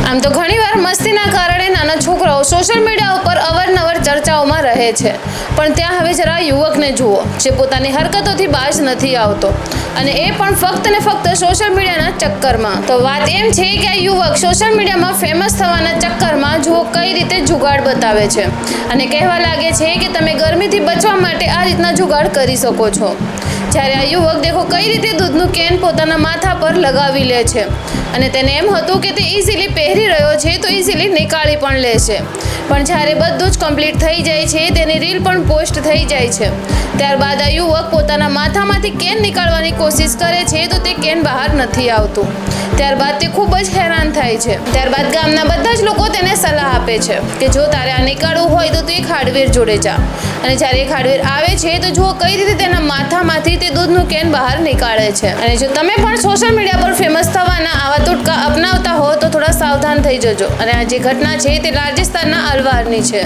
આમ તો ઘણીવાર મસ્તીના કારણે નાના છોકરાઓ સોશિયલ મીડિયા ઉપર અવારનવાર ચર્ચાઓમાં રહે છે, પણ ત્યાં હવે જરા યુવકને જુઓ જે પોતાની હરકતોથી બાજ નથી આવતો, અને એ પણ ફક્ત ને ફક્ત સોશિયલ મીડિયાના ચક્કરમાં. તો વાત એમ છે કે આ યુવક સોશિયલ મીડિયામાં ફેમસ થવાના ચક્કરમાં જુઓ કઈ રીતે જુગાડ બતાવે છે અને કહેવા લાગે છે કે તમે ગરમીથી બચવા માટે આ રીતના જુગાડ કરી શકો છો. જ્યારે આ યુવક દેખો કઈ રીતે દૂધનું કેન પોતાના માથા પર લગાવી લે છે, અને તેને એમ હતું કે તે ઇઝીલી પહેરી રહ્યો છે તો ઇઝીલી નીકાળી પણ લેશે, પણ જ્યારે બધું જ કમ્પ્લીટ થઈ જાય છે, તેની રીલ પણ પોસ્ટ થઈ જાય છે. ત્યારબાદ આ યુવક પોતાના માથામાંથી કેન નીકાળવાની કોશિશ કરે છે તો તે કેન બહાર નથી આવતું. ત્યારબાદ તે ખૂબ જ હેરાન થાય છે. ત્યારબાદ ગામના બધા જ લોકો તેને સલાહ આપે છે કે જો તારે આ નીકાળવું હોય તો તું એક હાર્ડવેર જોડે જા, અને જ્યારે એક હાર્ડવેર આવે છે તો જુઓ કઈ રીતે તેના માથામાંથી તે દૂધનું કેન બહાર નીકાળે છે. અને જો તમે પણ સોશિયલ મીડિયા પર ફેમસ થવાના આવા ટૂટકા અપનાવતા હો તો થોડા સાવધાન થઈ જજો. અને આ જે ઘટના છે તે રાજસ્થાનના અલવારની છે.